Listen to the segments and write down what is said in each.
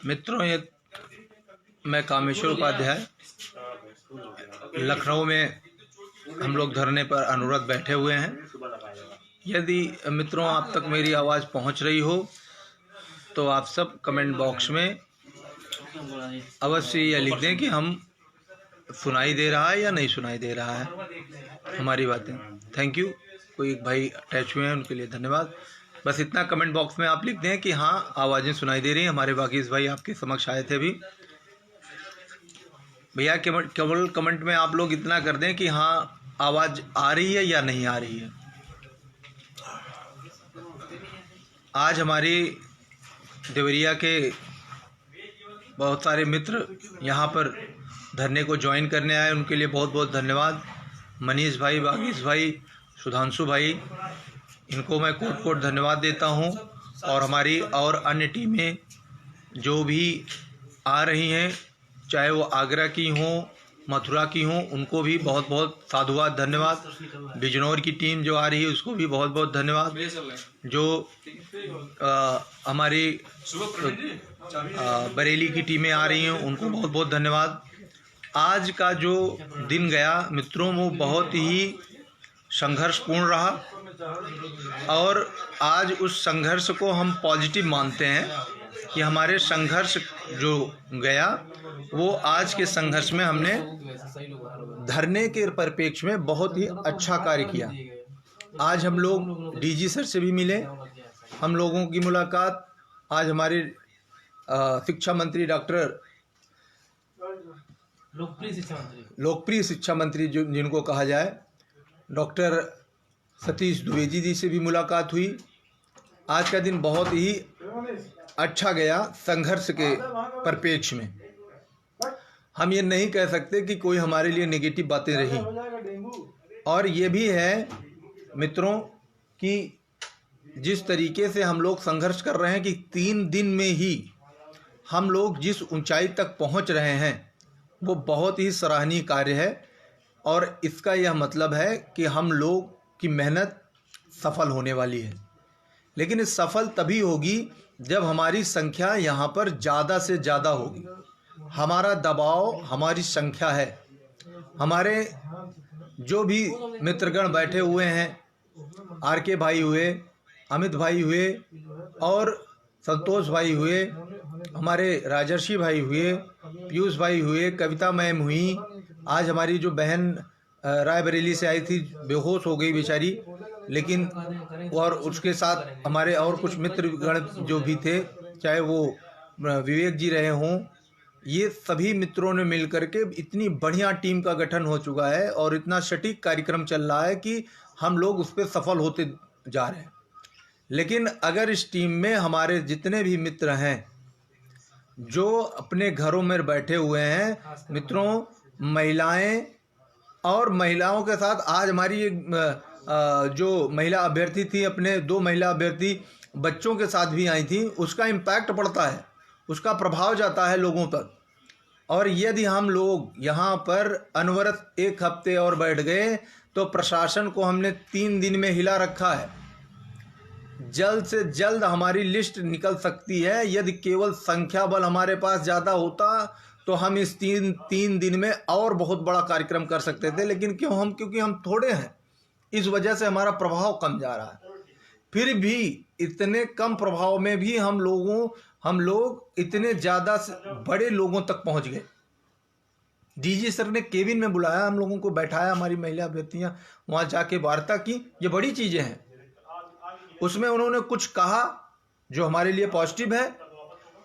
मित्रों, ये मैं कामेश्वर उपाध्याय, लखनऊ में हम लोग धरने पर अनुरत बैठे हुए हैं। यदि मित्रों आप तक मेरी आवाज़ पहुंच रही हो तो आप सब कमेंट बॉक्स में अवश्य यह लिख दें कि हम सुनाई दे रहा है या नहीं सुनाई दे रहा है हमारी बातें। Thank you. कोई एक भाई अटैच हुए हैं, उनके लिए धन्यवाद। बस इतना कमेंट बॉक्स में आप लिख दें कि हाँ आवाज़ें सुनाई दे रही हैं। हमारे बाकी इस भाई आपके समक्ष आए थे भी। भैया केवल कमेंट में आप लोग इतना कर दें कि हाँ आवाज़ आ रही है या नहीं आ रही है। आज हमारी देवरिया के बहुत सारे मित्र यहाँ पर धरने को ज्वाइन करने आए, उनके लिए बहुत बहुत धन्यवाद। मनीष भाई, बागीश भाई, सुधांशु भाई, इनको मैं कोट कोट धन्यवाद देता हूँ। और हमारी और अन्य टीमें जो भी आ रही हैं, चाहे वो आगरा की हों, मथुरा की हों, उनको भी बहुत बहुत साधुवाद धन्यवाद। बिजनौर की टीम जो आ रही है उसको भी बहुत बहुत धन्यवाद। जो हमारी बरेली की टीमें आ रही हैं उनको बहुत बहुत धन्यवाद। आज का जो दिन गया मित्रों वो बहुत ही संघर्षपूर्ण रहा और आज उस संघर्ष को हम पॉजिटिव मानते हैं कि हमारे संघर्ष जो गया वो आज के संघर्ष में हमने धरने के परिप्रेक्ष्य में बहुत ही अच्छा कार्य किया। आज हम लोग डीजी सर से भी मिले। हम लोगों की मुलाकात आज हमारे शिक्षा मंत्री डॉक्टर लोकप्रिय शिक्षा मंत्री जो जिनको कहा जाए डॉक्टर सतीश द्विवेदी जी से भी मुलाकात हुई। आज का दिन बहुत ही अच्छा गया संघर्ष के परिप्रेक्ष्य में। हम ये नहीं कह सकते कि कोई हमारे लिए नेगेटिव बातें रही। और ये भी है मित्रों कि जिस तरीके से हम लोग संघर्ष कर रहे हैं कि 3 दिन में ही हम लोग जिस ऊंचाई तक पहुंच रहे हैं वो बहुत ही सराहनीय कार्य है। और इसका यह मतलब है कि हम लोग की मेहनत सफल होने वाली है। लेकिन इस सफल तभी होगी जब हमारी संख्या यहाँ पर ज़्यादा से ज़्यादा होगी। हमारा दबाव हमारी संख्या है। हमारे जो भी मित्रगण बैठे हुए हैं, आर.के. भाई हुए, अमित भाई हुए और संतोष भाई हुए, हमारे राजर्षि भाई हुए, पीयूष भाई हुए, कविता मैम हुई। आज हमारी जो बहन रायबरेली से आई थी बेहोश हो गई बेचारी, लेकिन और उसके साथ हमारे और कुछ मित्रगण जो भी थे, चाहे वो विवेक जी रहे हों, ये सभी मित्रों ने मिलकर के इतनी बढ़िया टीम का गठन हो चुका है और इतना सटीक कार्यक्रम चल रहा है कि हम लोग उस पर सफल होते जा रहे हैं। लेकिन अगर इस टीम में हमारे जितने भी मित्र हैं जो अपने घरों में बैठे हुए हैं मित्रों, महिलाएं और महिलाओं के साथ आज हमारी जो महिला अभ्यर्थी थी, अपने 2 महिला अभ्यर्थी बच्चों के साथ भी आई थी, उसका इम्पैक्ट पड़ता है, उसका प्रभाव जाता है लोगों पर। और यदि हम लोग यहाँ पर अनवरत 1 हफ्ते और बैठ गए तो प्रशासन को हमने 3 दिन में हिला रखा है। जल्द से जल्द हमारी लिस्ट निकल सकती है। यदि केवल संख्या बल हमारे पास ज़्यादा होता तो हम इस 3 दिन में और बहुत बड़ा कार्यक्रम कर सकते थे। लेकिन क्योंकि हम थोड़े हैं, इस वजह से हमारा प्रभाव कम जा रहा है। फिर भी इतने कम प्रभाव में भी हम लोग इतने ज़्यादा बड़े लोगों तक पहुंच गए। डीजी सर ने केबिन में बुलाया, हम लोगों को बैठाया, हमारी महिला अभ्यर्थियां वहां जाके वार्ता की। ये बड़ी चीज़ें हैं। उसमें उन्होंने कुछ कहा जो हमारे लिए पॉजिटिव है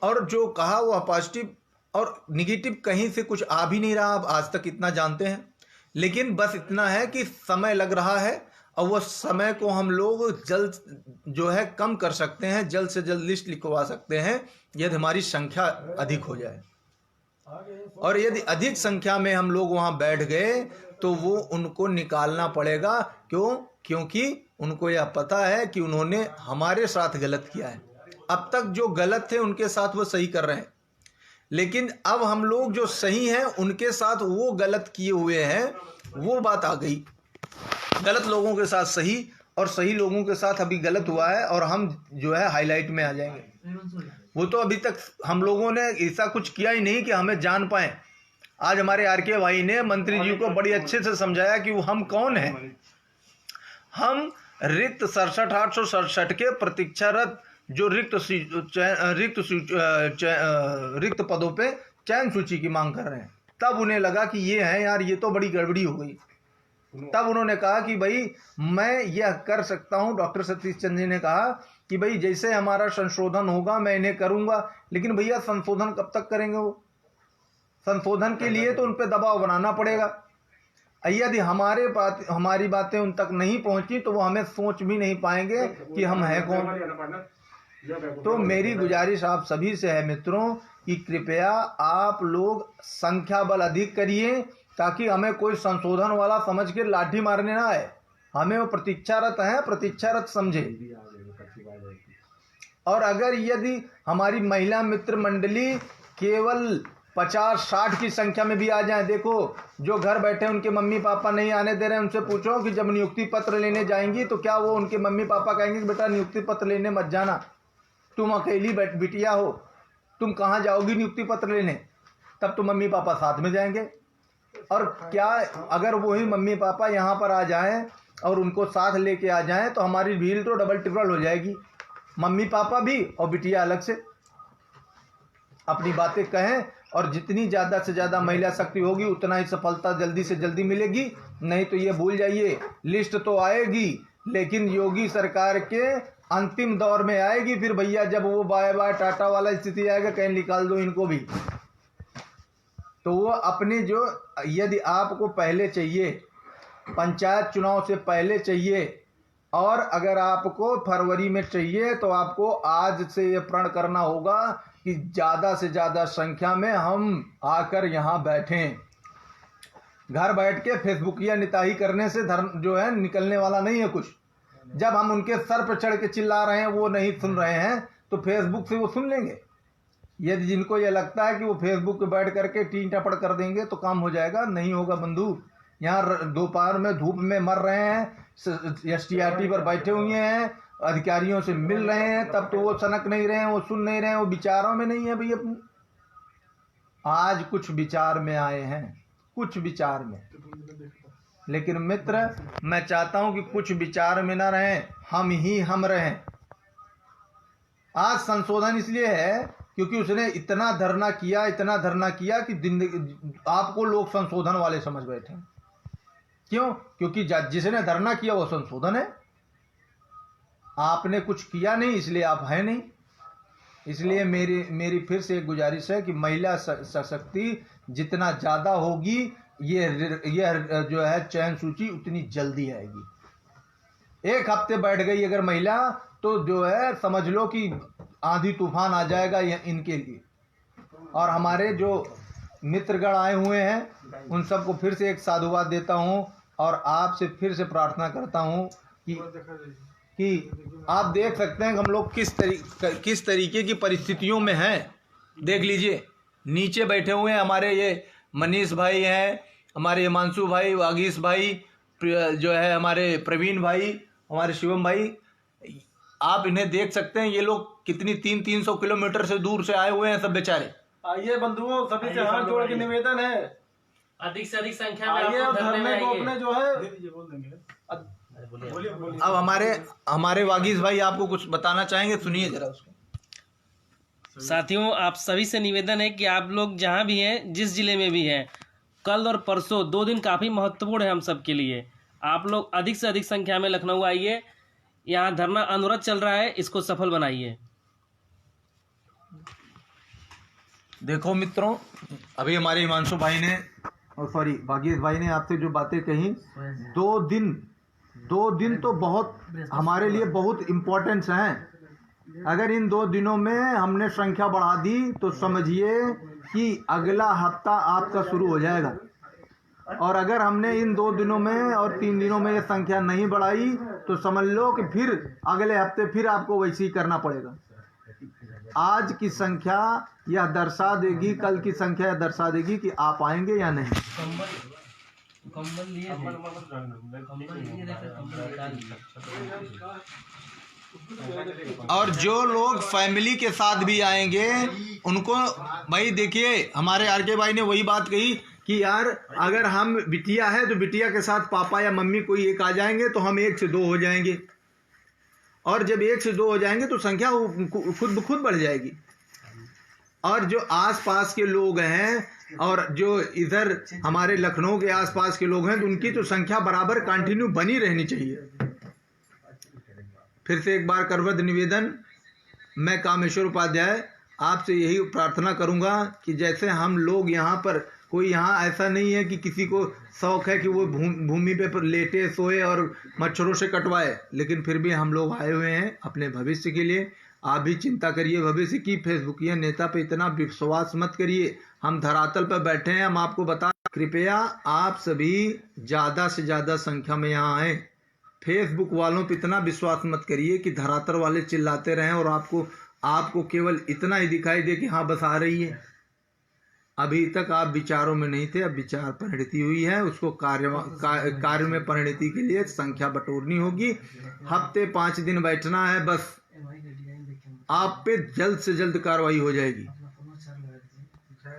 और जो कहा वह पॉजिटिव और निगेटिव कहीं से कुछ आ भी नहीं रहा। अब आज तक इतना जानते हैं। लेकिन बस इतना है कि समय लग रहा है और वह समय को हम लोग जल्द जो है कम कर सकते हैं, जल्द से जल्द लिस्ट लिखवा सकते हैं यदि हमारी संख्या अधिक हो जाए। और यदि अधिक संख्या में हम लोग वहां बैठ गए तो वो उनको निकालना पड़ेगा। क्योंकि उनको यह पता है कि उन्होंने हमारे साथ गलत किया है। अब तक जो गलत थे उनके साथ वो सही कर रहे हैं, लेकिन अब हम लोग जो सही हैं उनके साथ वो गलत किए हुए हैं, वो बात आ गई। गलत लोगों के साथ सही और सही लोगों के साथ अभी गलत हुआ है और हम जो है हाईलाइट में आ जाएंगे। वो तो अभी तक हम लोगों ने ऐसा कुछ किया ही नहीं कि हमें जान पाए। आज हमारे आरके भाई ने मंत्री जी को बड़ी अच्छे से समझाया कि वो हम कौन हैं। हम रिक्त 67,867 के प्रतीक्षारत जो रिक्त पदों पे चयन सूची की मांग कर रहे हैं। तब उन्हें लगा कि ये है यार, ये तो बड़ी गड़बड़ी हो गई। तब उन्होंने कहा कि भाई मैं यह कर सकता हूं। डॉक्टर सतीश चंद्र जी ने कहा कि भाई जैसे हमारा संशोधन होगा मैं इन्हें करूंगा, लेकिन भैया संशोधन कब तक करेंगे? वो संशोधन के लिए तो उन पर दबाव बनाना पड़ेगा। यदि हमारी बातें उन तक नहीं पहुंची तो वो हमें सोच भी नहीं पाएंगे कि हम हैं कौन। तो मेरी गुजारिश आप सभी से है मित्रों कि कृपया आप लोग संख्या बल अधिक करिए, ताकि हमें कोई संशोधन वाला समझ के लाठी मारने ना आए। हमें वो प्रतीक्षारत हैं, प्रतीक्षारत समझे। और अगर यदि हमारी महिला मित्र मंडली केवल 50-60 की संख्या में भी आ जाए, देखो जो घर बैठे उनके मम्मी पापा नहीं आने दे रहे हैं, उनसे पूछो कि जब नियुक्ति पत्र लेने जाएंगी तो क्या वो उनके मम्मी पापा कहेंगे कि बेटा नियुक्ति पत्र लेने मत जाना, तुम अकेली बिटिया हो, तुम कहाँ जाओगी नियुक्ति पत्र लेने? तब तो मम्मी पापा साथ में जाएंगे। और क्या अगर वही मम्मी पापा यहाँ पर आ जाएं और उनको साथ लेके आ जाएं तो हमारी भीड़ तो डबल ट्रिपल हो जाएगी। मम्मी पापा भी और बिटिया अलग से अपनी बातें कहें, और जितनी ज़्यादा से ज़्यादा महिला शक्ति होगी उतना ही सफलता जल्दी से जल्दी मिलेगी। नहीं तो ये भूल जाइए, लिस्ट तो आएगी लेकिन योगी सरकार के अंतिम दौर में आएगी। फिर भैया जब वो बाय बाय टाटा वाला स्थिति आएगा, कहीं निकाल दो इनको भी। तो वो अपने जो, यदि आपको पहले चाहिए, पंचायत चुनाव से पहले चाहिए, और अगर आपको फरवरी में चाहिए, तो आपको आज से ये प्रण करना होगा कि ज़्यादा से ज़्यादा संख्या में हम आकर यहाँ बैठें। घर बैठ के फेसबुकिया निताही करने से धर्म जो है निकलने वाला नहीं है कुछ। जब हम उनके सर पर चढ़ के चिल्ला रहे हैं, वो नहीं सुन रहे हैं, तो फेसबुक से वो सुन लेंगे। यदि जिनको ये लगता है कि वो फेसबुक पे बैठ करके टीन टपड़ कर देंगे तो काम हो जाएगा, नहीं होगा बंधु। यहाँ दोपहर में धूप में मर रहे हैं, STRT पर बैठे हुए हैं, अधिकारियों से मिल रहे हैं, तब तो वो सनक नहीं रहे हैं, वो सुन नहीं रहे हैं, वो विचारों में नहीं है भैया। आज कुछ विचार में आए हैं, कुछ विचार में। लेकिन मित्र, मैं चाहता हूं कि कुछ विचार में ना रहें, हम रहें। आज संशोधन इसलिए है क्योंकि उसने इतना धरना किया कि आपको लोग संशोधन वाले समझ बैठे। क्यों? क्योंकि जिसने धरना किया वो संशोधन है। आपने कुछ किया नहीं, इसलिए आप हैं नहीं। इसलिए मेरी फिर से एक गुजारिश है कि महिला शक्ति जितना ज़्यादा होगी, ये जो है चयन सूची उतनी जल्दी आएगी। एक हफ्ते बैठ गई अगर महिला, तो जो है समझ लो कि आंधी तूफान आ जाएगा इनके लिए। और हमारे जो मित्रगण आए हुए हैं उन सबको फिर से एक साधुवाद देता हूं, और आपसे फिर से प्रार्थना करता हूं कि आप देख सकते हैं कि हम लोग किस तरीके की परिस्थितियों में हैं। देख लीजिए, नीचे बैठे हुए हैं हमारे ये मनीष भाई हैं, हमारे हिमांशु भाई, वागीश भाई, जो है हमारे प्रवीण भाई, हमारे शिवम भाई। आप इन्हें देख सकते हैं, ये लोग कितनी 300 किलोमीटर से दूर से आए हुए हैं सब बेचारे। आइए बंधुओं, सभी से हाथ जोड़ के निवेदन है, अधिक से अधिक संख्या में आइए और धरने को अपने जो है। अब हमारे वागीश भाई आपको कुछ बताना चाहेंगे, सुनिए जरा उसको। साथियों, आप सभी से निवेदन है कि आप लोग जहां भी हैं, जिस जिले में भी हैं, कल और परसों 2 दिन काफ़ी महत्वपूर्ण है हम सब के लिए। आप लोग अधिक से अधिक संख्या में लखनऊ आइए, यहाँ धरना अनवरत चल रहा है, इसको सफल बनाइए। देखो मित्रों, अभी हमारे हिमांशु भाई ने भागीश भाई ने आपसे जो बातें कही, 2 दिन तो बहुत हमारे लिए बहुत इम्पोर्टेंस हैं। अगर इन 2 दिनों में हमने संख्या बढ़ा दी तो समझिए कि अगला हफ्ता आपका शुरू हो जाएगा। और अगर हमने इन 2 दिनों में और 3 दिनों में ये संख्या नहीं बढ़ाई तो समझ लो कि फिर अगले हफ्ते फिर आपको वैसे ही करना पड़ेगा। आज की संख्या यह दर्शा देगी, कल की संख्या यह दर्शा देगी कि आप आएंगे या नहीं। और जो लोग फैमिली के साथ भी आएंगे उनको भाई देखिए, हमारे आर के भाई ने वही बात कही कि यार अगर हम बिटिया है तो बिटिया के साथ पापा या मम्मी कोई एक आ जाएंगे तो हम 1 से 2 हो जाएंगे, और जब 1 से 2 हो जाएंगे तो संख्या खुद ब खुद बढ़ जाएगी। और जो आसपास के लोग हैं और जो इधर हमारे लखनऊ के आसपास के लोग हैं तो उनकी तो संख्या बराबर कंटिन्यू बनी रहनी चाहिए। फिर से एक बार करवद निवेदन, मैं कामेश्वर उपाध्याय आपसे यही प्रार्थना करूंगा कि जैसे हम लोग यहाँ पर, कोई यहाँ ऐसा नहीं है कि किसी को शौक है कि वो भूमि पे लेटे सोए और मच्छरों से कटवाए, लेकिन फिर भी हम लोग आए हुए हैं अपने भविष्य के लिए। आप भी चिंता करिए भविष्य की। फेसबुकिया नेता पे इतना विश्वास मत करिए, हम धरातल पर बैठे हैं, हम आपको बता। कृपया आप सभी ज़्यादा से ज़्यादा संख्या में यहाँ आएँ। फेसबुक वालों पे इतना विश्वास मत करिए कि धरातल वाले चिल्लाते रहें और आपको केवल इतना ही दिखाई दे कि हाँ बस आ रही है। अभी तक आप विचारों में नहीं थे, अब विचार परिणति हुई है, उसको कार्य में परिणति के लिए संख्या बटोरनी होगी। हफ्ते 5 दिन बैठना है बस, आप पे जल्द से जल्द कार्रवाई हो जाएगी।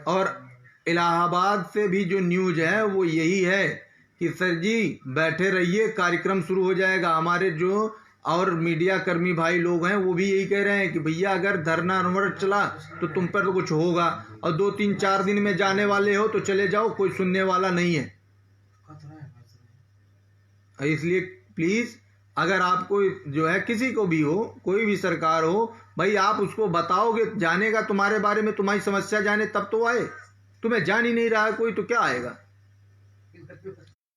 और इलाहाबाद से भी जो न्यूज है वो यही है कि सर जी बैठे रहिए, कार्यक्रम शुरू हो जाएगा। हमारे जो और मीडिया कर्मी भाई लोग हैं वो भी यही कह रहे हैं कि भैया अगर धरना अनवरत चला तो तुम पर तो कुछ होगा, और 2-3-4 दिन में जाने वाले हो तो चले जाओ, कोई सुनने वाला नहीं है। इसलिए प्लीज अगर आपको जो है किसी को भी हो, कोई भी सरकार हो, भाई आप उसको बताओगे, जानेगा तुम्हारे बारे में, तुम्हारी समस्या जाने तब तो आए। तुम्हें जान ही नहीं रहा है कोई तो क्या आएगा।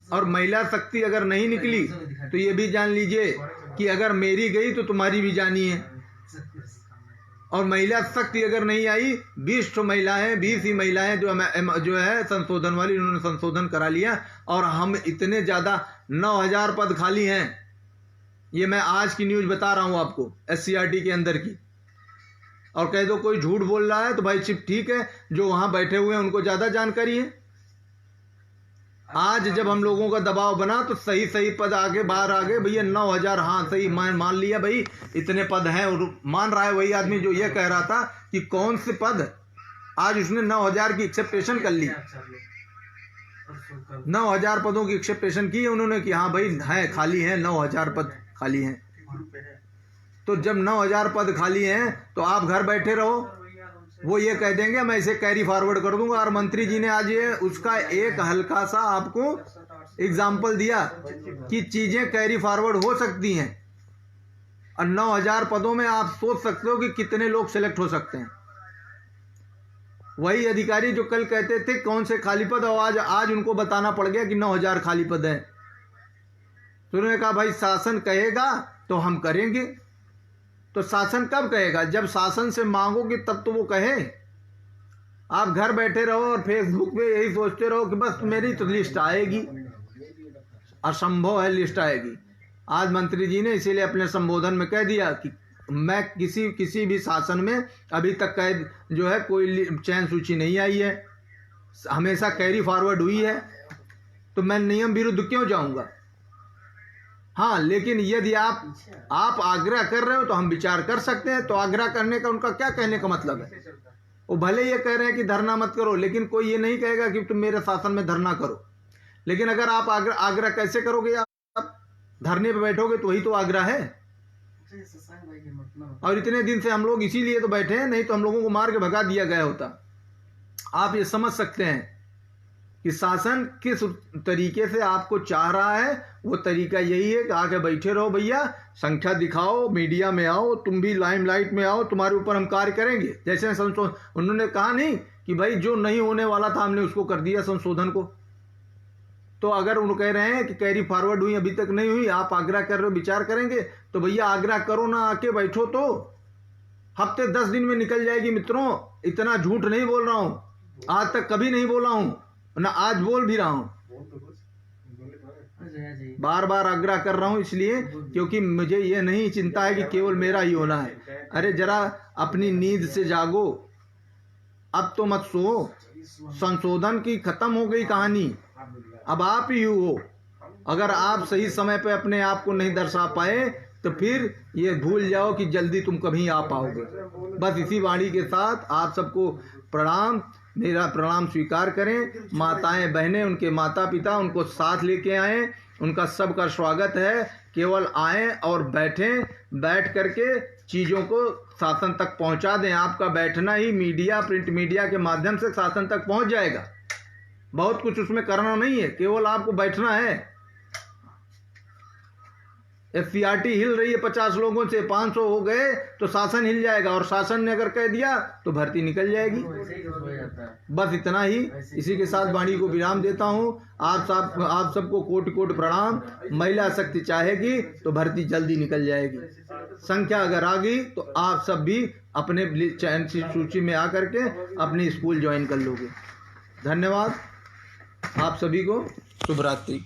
और महिला शक्ति अगर नहीं निकली तो ये भी जान लीजिए कि अगर मेरी गई तो तुम्हारी भी जानी है। और महिला शक्ति अगर नहीं आई, 20 महिलाएं, 20 ही महिलाएं जो है संशोधन वाली, उन्होंने संशोधन करा लिया। और हम इतने ज्यादा 9000 पद खाली हैं, ये मैं आज की न्यूज बता रहा हूं आपको SCRT के अंदर की। और कह दो कोई झूठ बोल रहा है तो भाई चिप ठीक है, जो वहां बैठे हुए हैं उनको ज्यादा जानकारी है। आज जब हम लोगों का दबाव बना तो सही पद आगे बाहर आ गए भैया। 9000, हाँ सही मान लिया भाई, इतने पद हैं। और मान रहा है वही आदमी जो ये कह रहा था कि कौन से पद, आज उसने 9000 की एक्सेप्टेशन कर ली। 9000 पदों की एक्सेप्टेशन की उन्होंने कि हाँ भाई है, खाली हैं, 9000 पद खाली हैं। तो जब 9000 पद खाली हैं तो आप घर बैठे रहो, वो ये कह देंगे मैं इसे कैरी फॉरवर्ड कर दूंगा। और मंत्री जी ने आज ये उसका एक हल्का सा आपको एग्जाम्पल दिया कि चीजें कैरी फॉरवर्ड हो सकती हैं। और 9000 पदों में आप सोच सकते हो कि कितने लोग सिलेक्ट हो सकते हैं। वही अधिकारी जो कल कहते थे कौन से खाली पद, और आज उनको बताना पड़ गया कि 9000 खाली पद हैं। तो उन्होंने कहा भाई शासन कहेगा तो हम करेंगे। तो शासन कब कहेगा? जब शासन से मांगोगे तब तो वो कहे। आप घर बैठे रहो और फेसबुक पे यही सोचते रहो कि बस मेरी तो लिस्ट आएगी। असंभव है लिस्ट आएगी। आज मंत्री जी ने इसीलिए अपने संबोधन में कह दिया कि मैं किसी भी शासन में अभी तक जो है कोई चयन सूची नहीं आई है, हमेशा कैरी फॉरवर्ड हुई है, तो मैं नियम विरुद्ध क्यों जाऊंगा। हाँ, लेकिन यदि आप आग्रह कर रहे हो तो हम विचार कर सकते हैं। तो आग्रह करने का उनका क्या कहने का मतलब है? वो भले ये कह रहे हैं कि धरना मत करो, लेकिन कोई ये नहीं कहेगा कि तुम मेरे शासन में धरना करो। लेकिन अगर आप आग्रह कैसे करोगे? आप धरने पे बैठोगे तो वही तो आग्रह है। और इतने दिन से हम लोग इसीलिए तो बैठे हैं, नहीं तो हम लोगों को मार के भगा दिया गया होता। आप ये समझ सकते हैं कि शासन किस तरीके से आपको चाह रहा है। वो तरीका यही है कि आके बैठे रहो भैया, संख्या दिखाओ, मीडिया में आओ, तुम भी लाइमलाइट में आओ, तुम्हारे ऊपर हम कार्य करेंगे। जैसे उन्होंने कहा नहीं कि भाई जो नहीं होने वाला था हमने उसको कर दिया संशोधन को। तो अगर उन कह रहे हैं कि कैरी फॉरवर्ड हुई, अभी तक नहीं हुई, आप आग्रह कर रहे हो विचार करेंगे, तो भैया आग्रह करो ना, आके बैठो। तो हफ्ते 10 दिन में निकल जाएगी मित्रों। इतना झूठ नहीं बोल रहा हूं, आज तक कभी नहीं बोला हूं ना, आज बोल भी रहा हूं। बार बार आग्रह कर रहा हूं इसलिए क्योंकि मुझे ये नहीं चिंता है कि केवल मेरा ही होना है। अरे जरा अपनी नींद से जागो, अब तो मत सो। संशोधन की खत्म हो गई कहानी। अब आप ही हो। अगर आप सही समय पे अपने आप को नहीं दर्शा पाए तो फिर ये भूल जाओ कि जल्दी तुम कभी आ पाओगे। बस इसी वाणी के साथ आप सबको प्रणाम, मेरा प्रणाम स्वीकार करें। माताएं बहनें, उनके माता पिता उनको साथ लेके आएँ, उनका सबका स्वागत है। केवल आएँ और बैठें, बैठ करके चीज़ों को शासन तक पहुंचा दें। आपका बैठना ही मीडिया, प्रिंट मीडिया के माध्यम से शासन तक पहुंच जाएगा। बहुत कुछ उसमें करना नहीं है, केवल आपको बैठना है। SCRT हिल रही है 50 लोगों से, 500 हो गए तो शासन हिल जाएगा, और शासन ने अगर कह दिया तो भर्ती निकल जाएगी। बस इतना ही, इसी के साथ वाणी को विराम देता हूँ। आप सबको कोटि कोटि प्रणाम। महिला शक्ति चाहेगी तो भर्ती जल्दी निकल जाएगी। संख्या अगर आ गई तो आप सब भी अपने चयन सूची में आकर के अपनी स्कूल ज्वाइन कर लोगे। धन्यवाद आप सभी को। शुभ रात्रि।